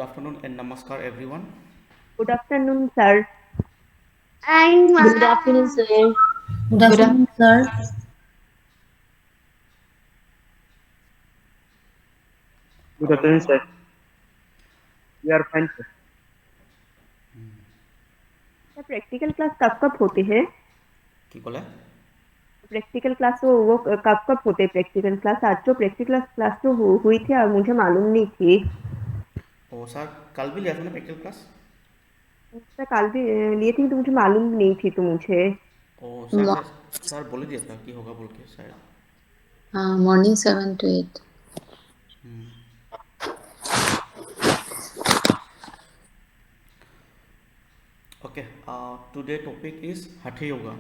Good afternoon and namaskar everyone. Good afternoon, sir. And Good afternoon, sir. Good Good afternoon, sir. Good आपका afternoon, नाम? sir. We are fine, sir. Sir practical class कब कब होते हैं? কি ক'লে? Practical class वो कब कब होते हैं प्रैक्टिकल क्लास? आज तो प्रैक्टिकल क्लास तो हुई थी और मुझे मालूम नहीं थी। ओ सर कल भी लिया था ना प्रैक्टिकल क्लास? सर कल भी लिए थे तो मुझे मालूम नहीं थी तो मुझे। ओ सर Mo- ने सर बोल ही दिया था कि होगा बोल के शायद। Morning 7 to 8. Okay, today topic is Hatha Yoga.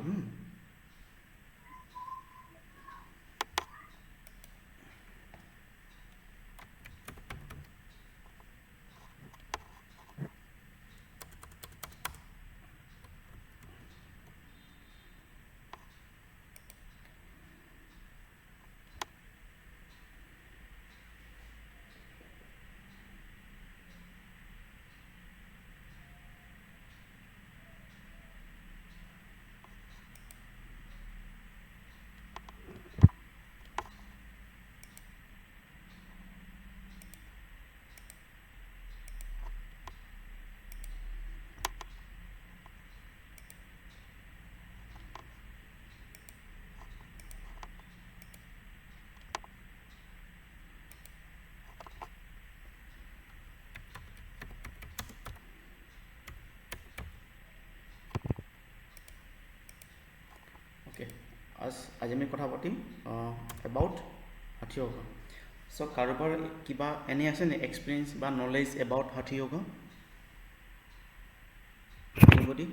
Okay, আজি আমি কথা পাতিম এবাউট হাঠি য়োগা। চ' কাৰোবাৰ কিবা এনে আছে নে এক্সপিৰিয়েঞ্চ বা নলেজ এবাউট হাঠি য়োগা? এনিবডি?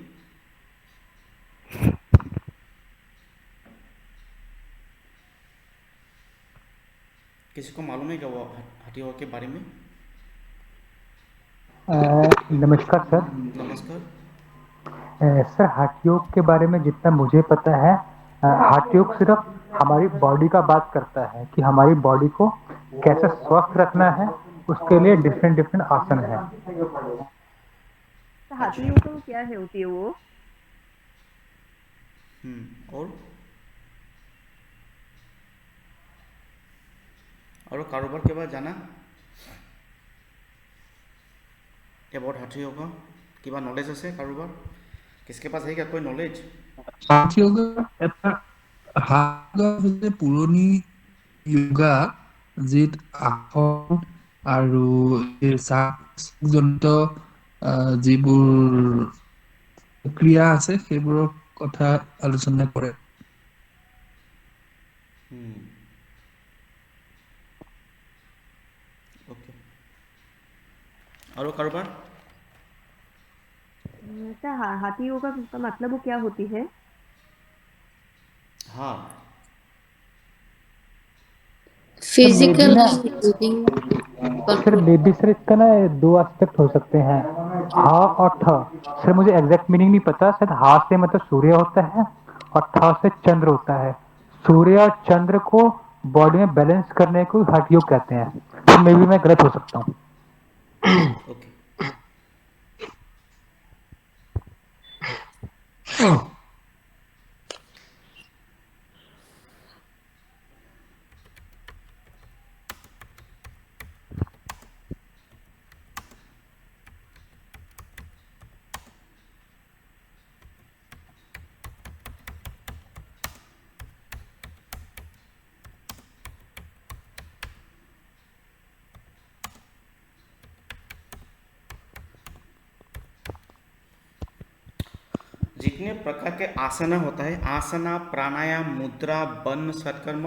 किसी को मालूम है क्या वो हाथी योगा के बारे में? नमस्कार सर। नमस्कार। सर हाठ योग के बारे में जितना मुझे पता है, हाठ योग सिर्फ हमारी बॉडी का बात करता है कि हमारी बॉडी को कैसे स्वस्थ रखना है। उसके लिए डिफरेंट डिफरेंट आसन है। तो हाथी अच्छा। योगा वो क्या है होती है वो? और कारोबार के बाद जाना एबाउट हाथी योगा কিবা নলেজ আছে কাৰোবাৰ? किसके पास है क्या कोई नॉलेज? হাঠ য়োগা এটা হাঠ য়োগা হৈছে পুৰণি য়োগা যিত আসন আৰু শ্বাসজনিত যিবোৰ ক্ৰিয়া আছে সেইবোৰৰ কথা আলোচনা কৰে। ओके और कारोबार? सर हाथी योगा का मतलब वो क्या होती है? हाँ सर मे बी Physically ना using sir control. May be sir इसका ना दो एस्पेक्ट हो सकते हैं, हा और ठ। सर मुझे एग्जैक्ट मीनिंग नहीं पता। शायद हा से मतलब सूर्य होता है और ठ से चंद्र होता है। सूर्य और चंद्र को बॉडी में बैलेंस करने को हठ योग कहते हैं। तो मे बी मैं गलत हो सकता हूँ। ओके जितने प्रकार के आसना होता है, आसना प्राणायाम मुद्रा बन सत्कर्म,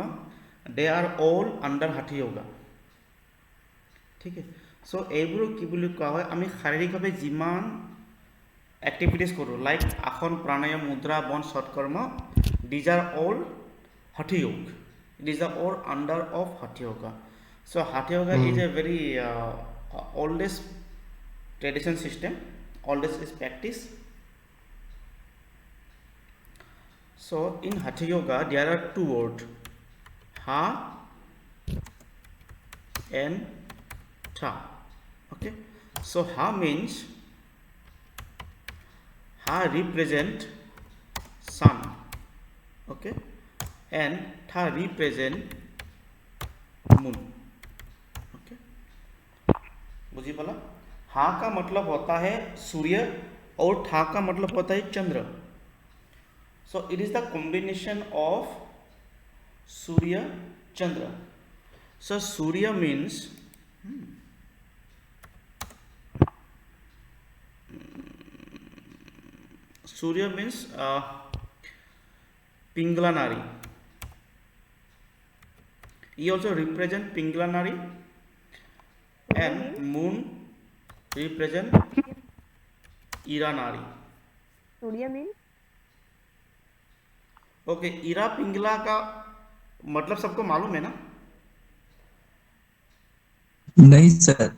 दे आर ऑल अंडर हाथी योगा। ठीक है। सो এইবোৰ কি বুলি কোৱা হয়, আমি শাৰীৰিকভাৱে যিমান এক্টিভিটিজ কৰোঁ লাইক আসন প্ৰাণায়াম মুদ্ৰা বন সৎকৰ্ম, these are all Hatha yoga, these are all under of Hatha yoga. So' Hatha yoga is a very oldest tradition system, oldest is practice. So in Hatha Yoga there are two words, Ha and Tha. Okay. So Ha means Ha represent sun, okay, and Tha represent moon, okay. बुझी बोला? हा का मतलब होता है सूर्य और ठा का मतलब होता है चंद्र. So it is the combination of Surya Chandra. So Surya means Pingala Nari. He also represent Pingala Nari, and moon represent Ira Nari. Surya means okay, इरा पिंगला का मतलब सबको मालूम है ना? नहीं सर,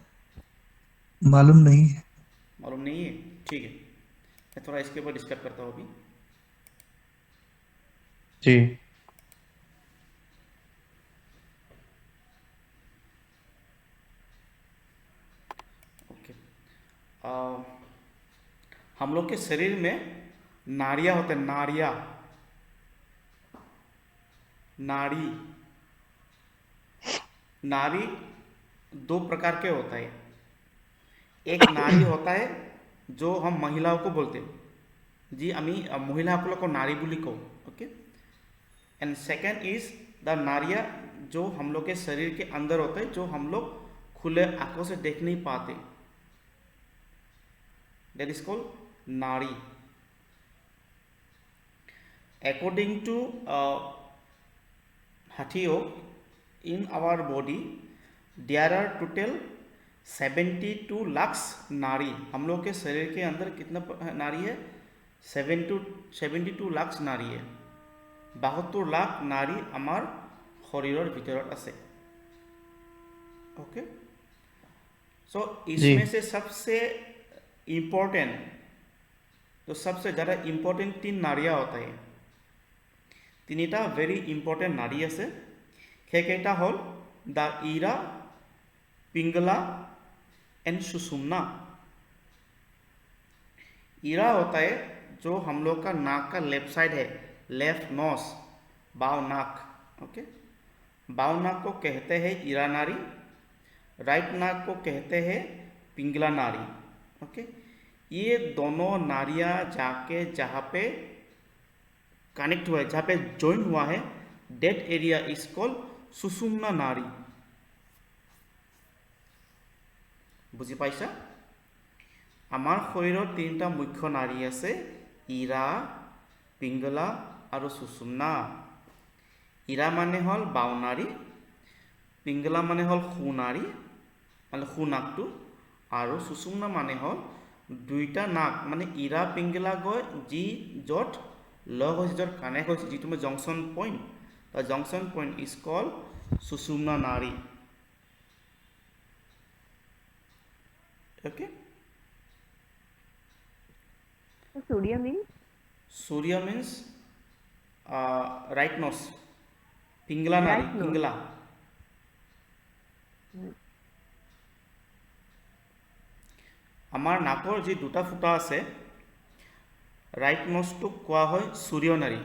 मालूम नहीं है। मालूम नहीं है, ठीक है, मैं थोड़ा इसके ऊपर डिस्कस करता हूँ अभी. जी ओके. हम लोग के शरीर में नाड़ियाँ होते हैं, नाड़ियाँ, नाड़ी. नाड़ी दो प्रकार के होता है. एक नाड़ी होता है जो हम महिलाओं को बोलते हैं, जी अमी महिला को नाड़ी बोली को, okay. And second is the नाड़िया जो हम लोग के शरीर के अंदर होता है, जो हम लोग खुले आंखों से देख नहीं पाते. That is called nadi. According to हठियो, in our body there are total 72 lakhs नाड़ी. हम लोग के शरीर के अंदर कितना नाड़ी है? 72 लाख नाड़ी है. 72 लाख नाड़ी आमार शरीर भीतर আছে. ओके. सो इसमें से सबसे इम्पोर्टेंट, तो सबसे ज़्यादा इम्पोर्टेंट 3 नाड़ियाँ होता है. তিনিটা ভেরি ইম্পৰ্টেণ্ট নাড়ী আছে. সেইকেইটা হ'ল দ্য ইৰা, पिंगला एंड सुषुम्ना. इरा होता है जो हम लोग का नाक का लेफ्ट साइड है, लेफ्ट नोस, बाव नाक, ओके. बाव नाक को कहते हैं इरा नाड़ी, राइट नाक को कहते हैं पिंगला नाड़ी, ओके. ये दोनों नाड़ियाँ जाके जहाँ पे कनेक्ट हुआ है, जहाँ पे जॉइन हुआ है, date area is called Sushumna नाड़ी. बुझी पाइसा? आमार शरीर तीनटा मुख्य नाड़ी आछे, इरा, पिंगला और सुषुम्ना. इरा माने हल बाव नाड़ी, पिंगला माने हल सो नाड़ी माने सो नाकटो, और सुषुम्ना माने हल दुईटा नाक माने इरा पिंगला गय जी जत लग होइছে, जत कानेक्ट होइছে, जितु मैं junction point, the junction point is called Sushumna nadi. Okay. Surya means Surya means right nose, Pingala nadi, Right nose. Pingala. আমাৰ নাকৰ যি দুটা ফুটা আছে, राइट नोजटोक कोৱা হয় सूर्य नाड़ी.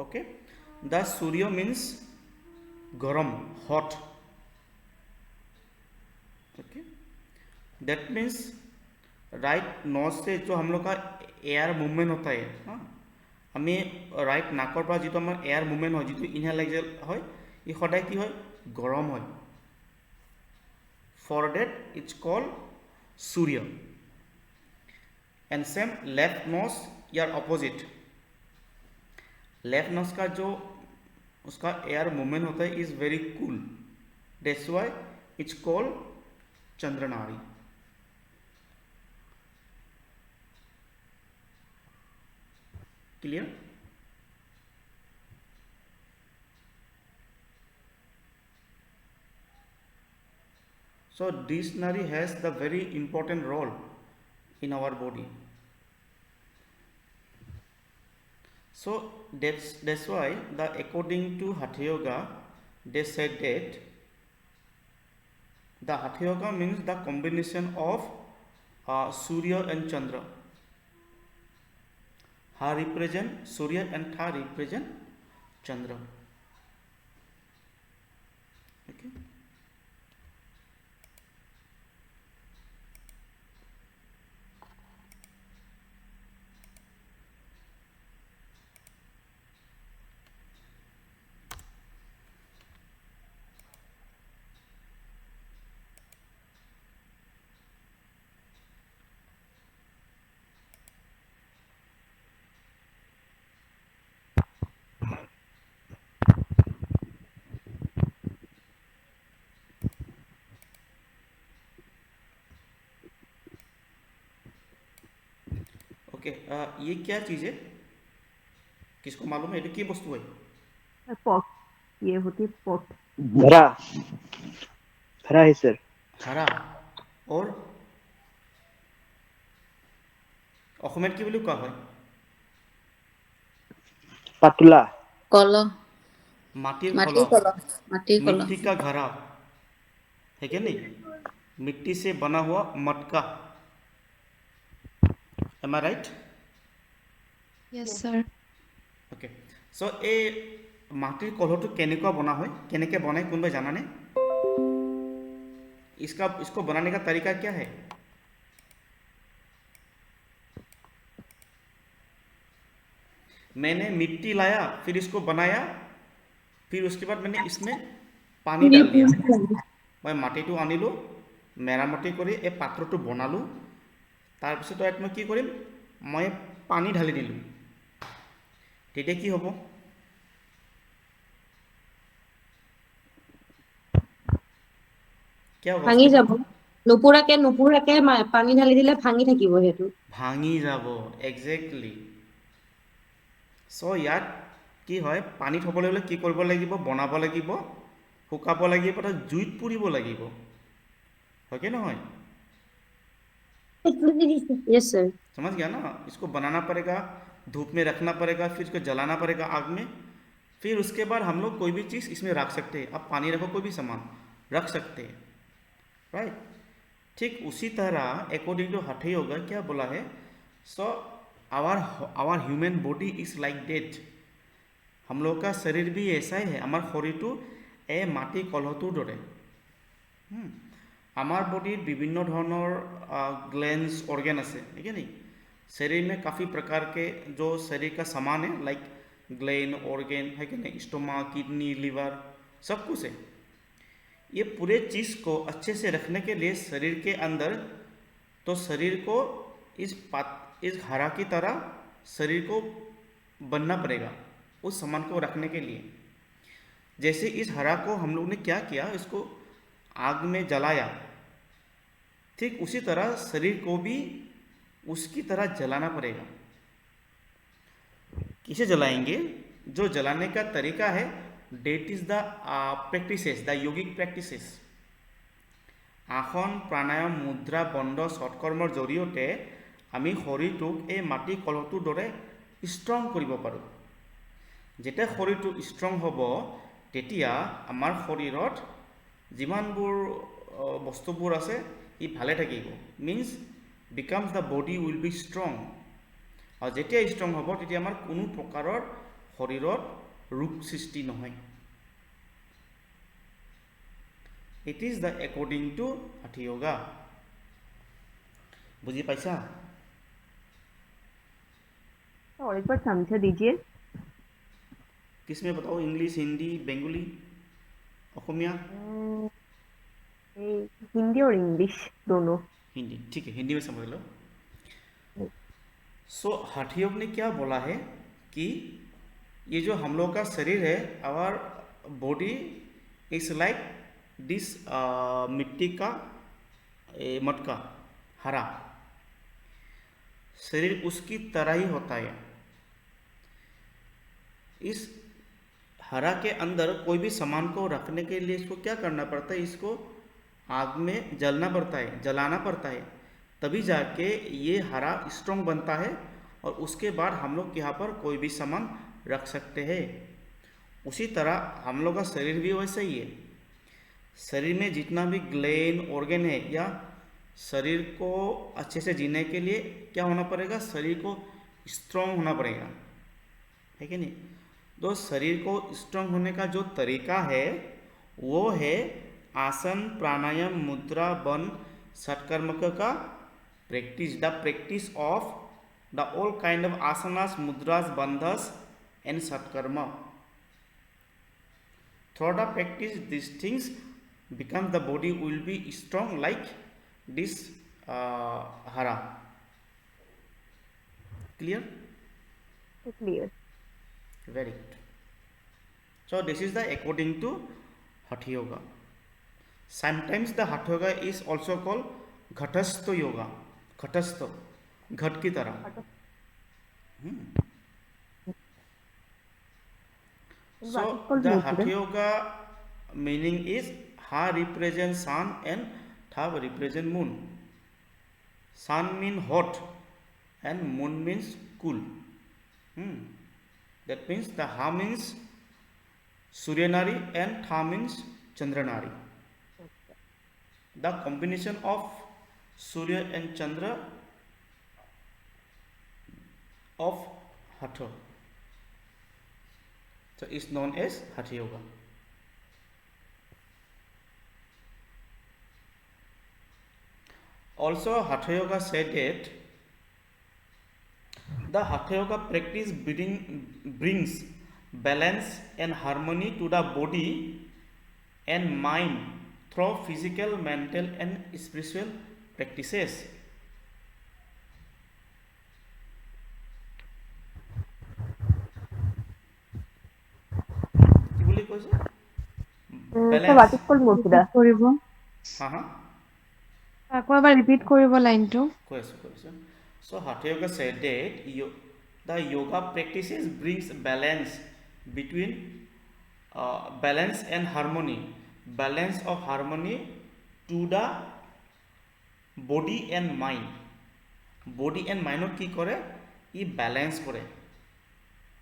ओके. द सूर्य मीन्स गरम, hot, okay. That means right nose से जो हम लोग का एयर मूवमेंट होता है, हाँ, हमें राइट नाकर पर जी आम एयर मूवमेंट है, जी इनहेल एक्सेल है, ये सदाय कि है गरम है. For that it's called Surya. And same left nose यार अपोजिट. लेफ्ट नोज का जो उसका एयर मूवमेंट होता है is very cool. That's why it's called Chandra nadi. Clear? So this nadi has the very important role in our body. So that's why the according to Hatha Yoga they said that the Hatha yoga means the combination of Surya and Chandra. Ha represent Surya and Tha represent Chandra. Okay. Okay ये क्या चीज़ है, किसको मालूम है? ये की वस्तु है? पॉट, ये होती है पॉट. घड़ा घड़ा है सर. हरा. और অসমীয়াত কি বুলি কোৱা হয়? पातुला. कलो माटिर माटी कलह. कलो माटी कलो मिट्टी का घड़ा है क्या नहीं? मिट्टी से बना हुआ मटका. Am I right? Yes, sir. Okay. So এই মাটিৰ কলহটো কেনেকুৱা বনা হয়, কেনেকৈ বনায় কোনোবাই জানানে? इसको बनाने का तरीका क्या है? मैंने मिट्टी लाया, फिर इसको बनाया, फिर उसके बाद मैंने इसमें पानी डाल दिया. मैं माटिটো আনিলোঁ, মেৰামতি কৰি এই পাত্ৰটো বনালোঁ. তাৰপিছত ইয়াত মই কি কৰিম, মই পানী ঢালি দিলোঁ. তেতিয়া কি হ'ব? ভাঙি যাব. নুপুৰাকে পানী ঢালি দিলে ভাঙি থাকিব, সেইটো ভাঙি যাব. এক্সেক্টলি. চ' ইয়াত কি হয়, পানীত হ'বলৈ হ'লে কি কৰিব লাগিব? বনাব লাগিব, শুকাব লাগিব, তাত জুইত পুৰিব লাগিব. হয় কি নহয়? Yes sir. समझ गया ना? इसको बनाना पड़ेगा, धूप में रखना पड़ेगा, फिर इसको जलाना पड़ेगा आग में. फिर उसके बाद हम लोग कोई भी चीज़ इसमें रख सकते हैं. अब पानी रखो, कोई भी सामान रख सकते हैं. राइट. ठीक उसी तरह अकॉर्डिंग टू हठ योगा क्या बोला है? So our human body is like that. हम लोग का शरीर भी ऐसा ही है. हमार शरीरটো এই মাটি কলহটোৰ দৰে. हमार बॉडीत विभिन्न धৰণৰ ग्लैंड्स ऑर्गन আছে, ठीक है नहीं? शरीर में काफ़ी प्रकार के जो शरीर का सामान है, लाइक ग्लैंड ऑर्गन है कि नहीं, स्टोमक, किडनी, लीवर, सब कुछ है. ये पूरे चीज़ को अच्छे से रखने के लिए शरीर के अंदर, तो शरीर को इस घड़ा की तरह शरीर को बनना पड़ेगा उस सामान को रखने के लिए. जैसे इस हरा को हम लोग ने क्या किया, इसको आग में जलाया, ठीक उसी तरह शरीर को भी उसकी तरह जलाना पड़ेगा. किसे जलाएंगे? जो जलाने का तरीका है, that is the practices, the yogic practices. Asana, pranayama, মুদ্ৰা, বন্ধ, সৎকৰ্মৰ জৰিয়তে আমি শৰীৰটোক এই মাটি কলহটোৰ দৰে ষ্ট্ৰং কৰিব পাৰোঁ. যেতিয়া শৰীৰটো ষ্ট্ৰং হ'ব, তেতিয়া আমাৰ শৰীৰত যিমানবোৰ বস্তুবোৰ আছে ই ভালে থাকিব. Means becomes the body will be strong. আৰু যেতিয়া ষ্ট্ৰং হ'ব, তেতিয়া আমাৰ কোনো প্ৰকাৰৰ শৰীৰত ৰোগ সৃষ্টি নহয়. It is the according to Hatha yoga. বুজি পাইছা? और एक बार समझा दीजिए. किसमें बताओ? इंग्लिश, हिंदी, बंगाली, असमिया? हिंदी और इंग्लिश दोनों. हिंदी. ठीक है, हिंदी में समझ लो. सो हठ योग ने क्या बोला है कि ये जो हम लोग का शरीर है, our body is like this मिट्टी का मटका, हरा. शरीर उसकी तरह ही होता है. इस हरा के अंदर कोई भी सामान को रखने के लिए इसको क्या करना पड़ता है? इसको आग में जलाना पड़ता है. तभी जाके ये हरा स्ट्रॉन्ग बनता है, और उसके बाद हम लोग यहाँ पर कोई भी सामान रख सकते हैं. उसी तरह हम लोग का शरीर भी वैसा ही है. शरीर में जितना भी ग्लैंड ऑर्गन है या शरीर को अच्छे से जीने के लिए क्या होना पड़ेगा, शरीर को स्ट्रांग होना पड़ेगा, है कि नहीं। तो शरीर को स्ट्रांग होने का जो तरीका है वो है आसन, प्राणायाम, मुद्रा, वन, षटकर्मक का practice, the practice of the all kind of asanas, mudras, bandhas and satkarma. Through the practice these things becomes the body will be strong like this hara. Clear? Clear. Very good. So this is the according to Hatha Yoga. Sometimes the Hatha Yoga is also called Ghatastha Yoga. Ghatastha, घट की तरह. So the Hatha Yoga meaning is Ha represents sun and Tha represents moon. Sun means hot and moon means cool. That means the Ha means Surya Nari and Tha means Chandra Nari. The combination of Surya and Chandra of Hatha, so is known as Hatha Yoga. Also Hatha Yoga said that the Hatha Yoga practice brings balance and harmony to the body and mind through physical, mental and spiritual practices. কি বুলি কৈছে? So what is called mudra? কৰিব হা আকৌ এবাৰ repeat কৰিব লাইনটো কৈ আছো. So Hatha Yoga said that the yoga practices brings balance between balance and harmony, balance of harmony to the body and mind. Body and mind কি করে, ই balance করে,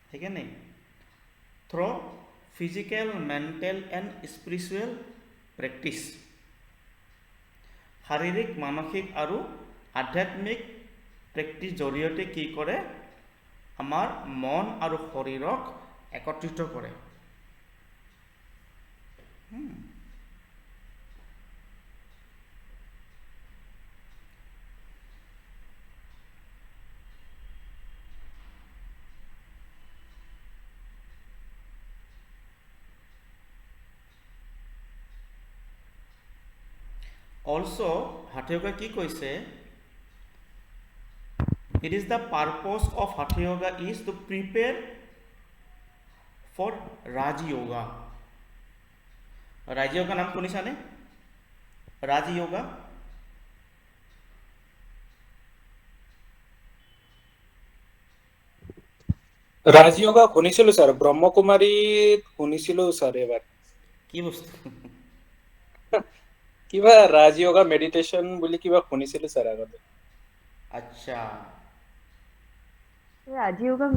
ঠিক আছে নেই, through physical, mental and spiritual practice. শাৰীৰিক, মানসিক আৰু আধ্যাত্মিক প্ৰেক্টিছ জৰিয়তে কি কৰে, আমাৰ মন আৰু শৰীৰক একত্ৰিত কৰে. Also Hatha Yoga কি কৈছে, it is the purpose of Hatha Yoga is to prepare for Raj Yoga. Raj Yoga নাম শুনিছানে? Raj Yoga ৰাজয়োগা শুনিছিলো স্যাৰ, ব্ৰহ্মকুমাৰীত শুনিছিলো স্যাৰ এবাৰ. কি বস্তু? কিবা ৰাজয়োগা মেডিটেশন বুলি কিবা শুনিছিলো স্যার আগতে. अच्छा, राजयोगा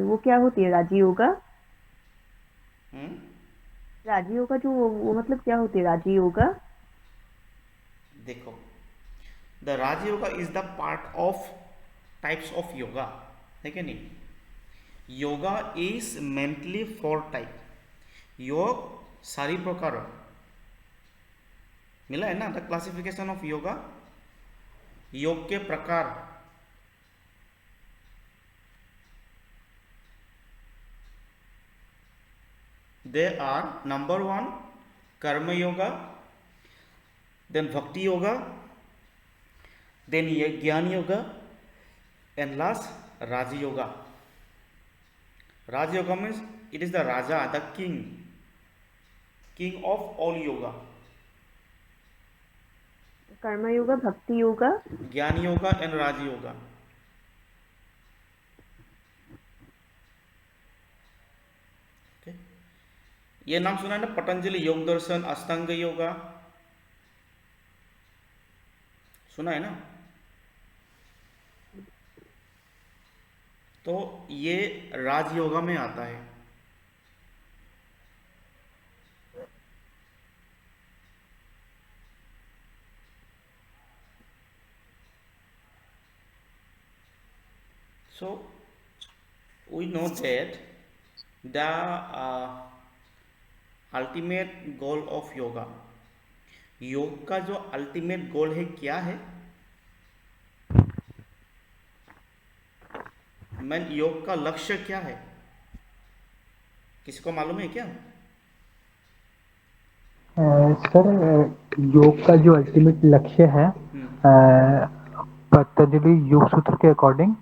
वो क्या होती है राजयोगा? राजयोगा जो वो मतलब क्या होती है राजयोगा? देखो, the Raj Yoga is the part of types of yoga, है कि नहीं. Yoga is mentally 4 type. योग 4 प्रकार मिला है ना, द क्लासिफिकेशन ऑफ योगा. योग के प्रकार they are number 1 karma yoga, then bhakti yoga, then jnana yoga and last Raja Yoga. Raja Yoga means it is the Raja, the king of all yoga. कर्म योगा, भक्ति योगा, ज्ञान yoga and Raja Yoga. Okay. ये नाम सुना है ना, पतंजलि योग दर्शन, अष्टांग योगा सुना है ना. तो ये राज योगा में आता है. So we know that the ultimate goal of yoga, योग का जो अल्टीमेट गोल है क्या है? योग का लक्ष्य क्या है? किसी को मालूम है क्या? सर योग का जो अल्टीमेट लक्ष्य है पतंजलि योग सूत्र के अकॉर्डिंग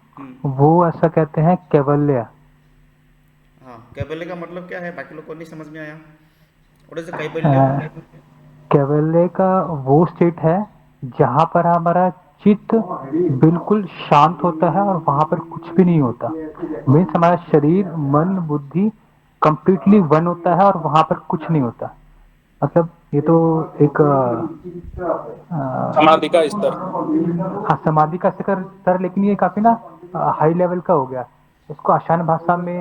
वो ऐसा कहते हैं कैवल्य। हाँ, कैवल्य का मतलब क्या है? बाकी लोग को नहीं समझ में आया। व्हाट इज द कैवल्य? कैवल्य का वो स्टेट है जहाँ पर हमारा चित्त बिल्कुल शांत होता है और वहाँ पर कुछ भी नहीं होता। मीन्स हमारा शरीर मन बुद्धि कंप्लीटली वन होता है और वहाँ पर कुछ नहीं होता। मतलब ये तो एक समाधि का स्तर। हाँ समाधि का स्तर, लेकिन ये काफी ना हाई लेवल का हो गया। इसको आसान भाषा में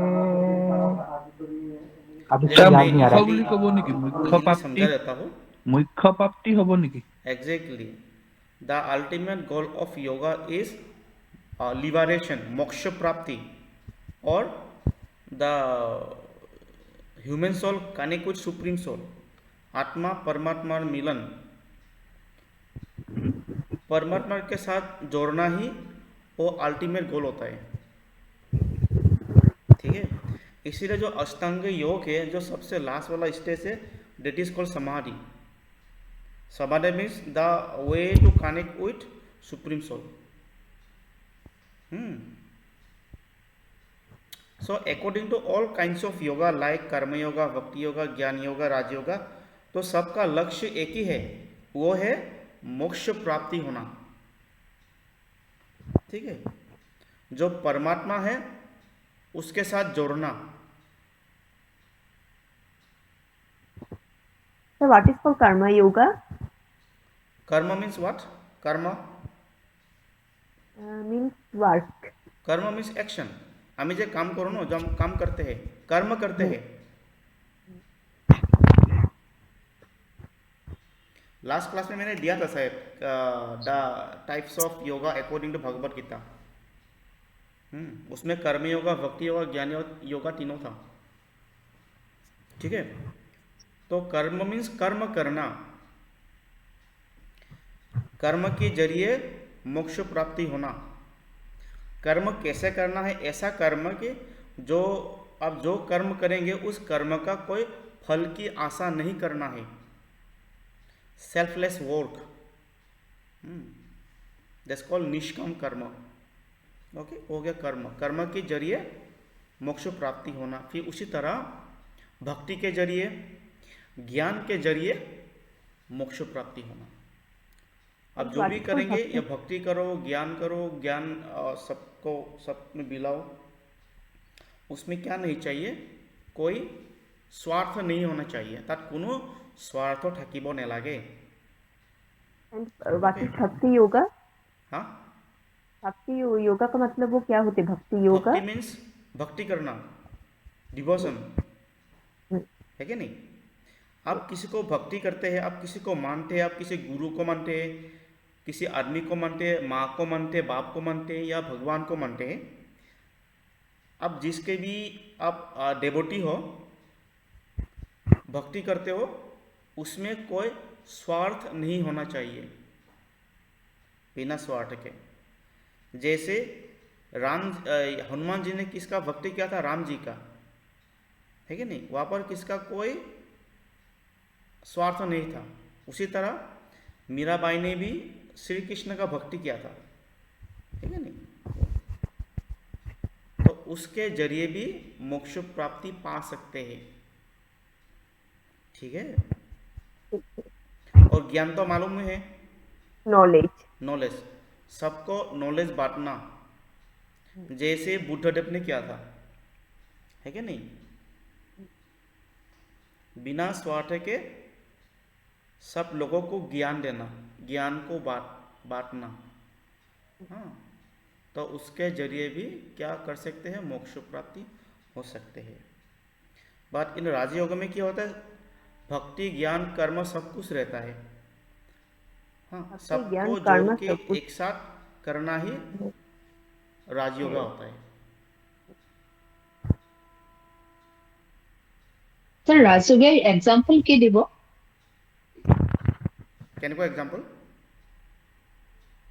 अभी देखो, याद मैं नहीं आ रहा easily- कब निकी मुख्य easily प्राप्ति समझा देता हूँ। मुख्य प्राप्ति हबो निकी। Exactly. The ultimate goal of yoga is liberation, moksha prapti, or the human soul connect with supreme soul. आत्मा परमात्मा मिलन, परमात्मा के साथ जोड़ना ही वो अल्टीमेट गोल होता है। ठीक है, इसीलिए जो अष्टांग योग है, जो सबसे लास्ट वाला स्टेज है, that is called samadhi. Samadhi means the way to connect with supreme soul. So according to all kinds of yoga like karma yoga, भक्ति योगा, ज्ञान योगा, राजयोगा, तो सबका लक्ष्य एक ही है, वो है मोक्ष प्राप्ति होना। ठीक है, जो परमात्मा है उसके साथ जोड़ना। So what is called karma yoga? कर्म मीन्स व्हाट? कर्म Means work. कर्म मीन्स एक्शन। हम जो काम करो ना, जो हम काम करते हैं, कर्म करते हैं। लास्ट क्लास में मैंने दिया था शायद the types of yoga according to Bhagavad Gita. उसमें कर्म योगा, भक्ति योगा, ज्ञान योगा तीनों था। ठीक है, तो कर्म मीन्स कर्म करना, कर्म के जरिए मोक्ष प्राप्ति होना। कर्म कैसे करना है? ऐसा कर्म कि जो आप जो कर्म करेंगे उस कर्म का कोई फल की आशा नहीं करना है। सेल्फलेस वर्क, दैट्स कॉल्ड निष्काम कर्म। ओके, हो गया कर्म। कर्म के जरिए मोक्ष प्राप्ति होना। फिर उसी तरह भक्ति के जरिए, ज्ञान के जरिए मोक्ष प्राप्ति होना। अब जो भी करेंगे, या भक्ति करो, ज्ञान करो, ज्ञान सबको सब में मिलाओ, उसमें क्या नहीं चाहिए? कोई स्वार्थ नहीं होना चाहिए। ताकि कोनो स्वार्थ থাকিব নেলাগে। And what is bhakti yoga? हाँ, भक्ति योगा का मतलब वो क्या होते? भक्ति योगा भक्ति मीन्स भक्ति करना, डिवोशन, है कि नहीं? आप किसी को भक्ति करते हैं, आप किसी को मानते हैं, आप किसी गुरु को मानते हैं, किसी आदमी को मानते हैं, माँ को मानते हैं, बाप को मानते हैं, या भगवान को मानते हैं। आप जिसके भी आप डेवोटी हो, भक्ति करते हो, उसमें कोई स्वार्थ नहीं होना चाहिए, बिना स्वार्थ के। जैसे हनुमान जी ने किसका भक्ति किया था? राम जी का, है कि नहीं? वहाँ पर किसका कोई स्वार्थ नहीं था। उसी तरह मीराबाई ने भी श्री कृष्ण का भक्ति किया था, ठीक है नहीं? तो उसके जरिए भी मोक्ष प्राप्ति पा सकते हैं। ठीक है, और ज्ञान तो मालूम है, नॉलेज। नॉलेज, सबको नॉलेज बांटना, जैसे बुद्धदेव ने किया था, है कि नहीं? बिना स्वार्थ के सब लोगों को ज्ञान देना, ज्ञान को बांटना। हाँ, तो उसके जरिए भी क्या कर सकते हैं? मोक्ष प्राप्ति हो सकते हैं। बट इन राजयोग में क्या होता है? भक्ति ज्ञान कर्म सब कुछ रहता है। हाँ, सबको जोड़ के एक साथ करना ही राजयोगा होता है। স্যার রাজযোগের এক্সাম্পল কি দিব কেনেকুৱা এক্সাম্পল?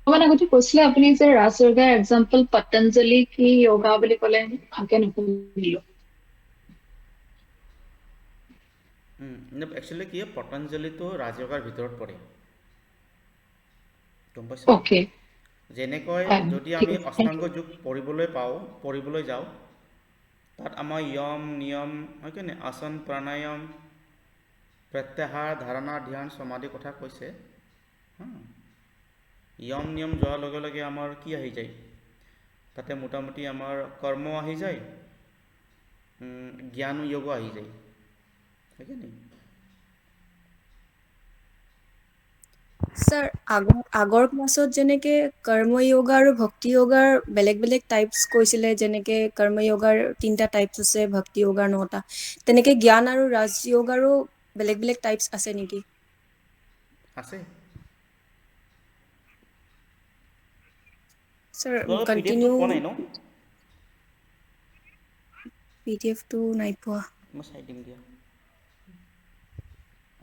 মানে আগতে কৈছিলে আপুনি যে ৰাজযোগৰ এক্সাম্পল পতঞ্জলি কি যোগা বুলি ক'লে ভালকে নুশুনিলো একচুৱেলি কি পতঞ্জলিটো ৰাজযোগাৰ ভিতৰত পৰে, গম পাইছে? ওকে যেনেকৈ যদি ঠিক আমি আছে, অষ্টাংগ যোগ পঢ়িবলৈ যাওঁ, তাত আমাৰ য়ম নিয়ম হয় কি নাই, আসন প্ৰাণায়াম প্ৰত্যাহাৰ ধাৰণা ধ্যান সমাধিৰ কথা কৈছে। য়ম নিয়ম যোৱাৰ লগে লগে আমাৰ কি আহি যায়, তাতে মোটামুটি আমাৰ কৰ্ম আহি যায়, জ্ঞান যোগো আহি যায়, হয় কি নাই? স্যাৰ আগৰ ক্লাছত যেনেকে কৰ্ম য়োগা আৰু ভক্তি য়োগাৰ বেলেগ বেলেগ টাইপছ কৈছিলে, যেনেকে কৰ্ম য়োগাৰ 3টা টাইপছ আছে, ভক্তি য়োগাৰ 9টা, তেনেকে জ্ঞান আৰু ৰাজ য়োগাৰো বেলেগ বেলেগ টাইপছ আছে নেকি? আছে। স্যাৰ তোমালোকৰ PDF টো কণ্টিনিউ পোৱা নাই ন? PDF টো নাই পোৱা। মই চাই দিম দিয়া।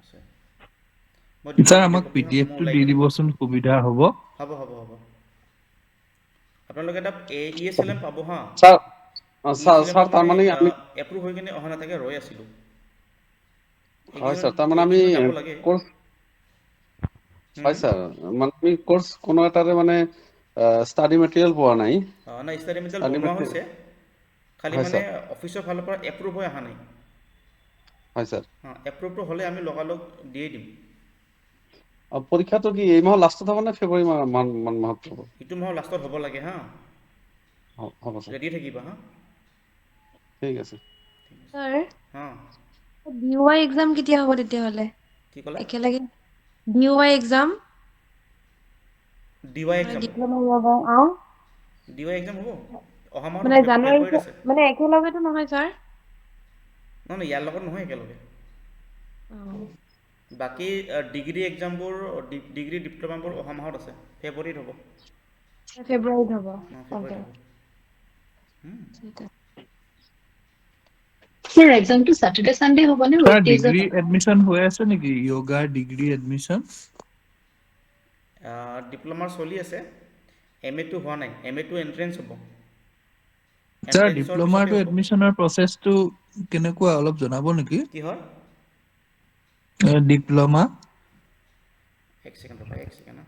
আছে। মই স্যাৰ দিম আমাক কপি, PDF মই টো ওলাই দি দিম। দিবচোন, সুবিধা হ'ব। হ'ব। আপোনালোকে এটা ESLM পাব হা। স্যার ESLM স্যার তার মানে মানে আমি এপ্ৰুভ হৈ কিনে অহা নাথাকে, ৰৈ আছিলোঁ। হয় স্যার, তার মানে আমি এইকেইদিনত যাব লাগে। কোর্স হয় স্যার, মানে আমি কোর্স কোনো এটাৰে মানে স্টাডি মেটেৰিয়েল পোৱা নাই। নাই, ষ্টাডি মেটেৰিয়েল স্টাডি বনোৱা হৈছে, মেটেৰিয়েল খালি হয় মানে স্যার, অফিচৰ ফালৰ পৰা এপ্ৰুভ হৈ অহা নাই। হয় স্যার। এপ্ৰুভটো হ'লে আমি লগালগ দিয়ে দিম। পৰীক্ষাটো কি এই মাহৰ লাষ্টত হ'ব নে ফেব্ৰুৱাৰী মাহত হ'ব? ইটো মাহৰ লাষ্টত হ'ব লাগে হা, হ'ব স্যার, ৰেডি থাকিবা হা। ঠিক আছে। স্যাৰ হা, DY এক্সাম কেতিয়া হ'ব তেতিয়াহ'লে? কি ক'লা? একেলগে DY এক্সাম DY মানে exam? Diploma yoga DY exam হ'ব, অহা মাহত মানে ফেব্ৰুৱাৰীত আছে। মানে একেলগেতো নহয় ছাৰ? নহয়, ইয়াৰ লগত নহয় একেলগে। বাকী ডিগ্ৰী এক্সামবোৰ, ডিগ্ৰী ডিপ্ল'মাবোৰ অহা মাহত আছে, ফেব্ৰুৱাৰীত হ'ব। ফেব্ৰুৱাৰীত হ'ব। ফেব্ৰুৱাৰীত অ'কে। হ'ব। স্যার এক্সামটো স্যাটাৰডে সানডে হ'ব নে স্যাৰ উইকডেজত ডিগ্ৰী হ'ব? এডমিশন হৈ আছে নেকি, য়োগাৰ ডিগ্ৰী এডমিশন? ডিপ্ল'মাৰ চলি আছে, MA টো হোৱা নাই, MA টো এণ্ট্ৰেঞ্চ হ'ব। স্যাৰ এণ্ট্ৰেঞ্চৰ পিছতে ডিপ্ল'মাৰটো হ'ব। এডমিশনৰ প্ৰচেছটো কেনেকুৱা অলপ জনাব নেকি? কি হয়? ডিপ্ল'মা এক ছেকেণ্ড ৰ'বা, এক ছেকেণ্ড।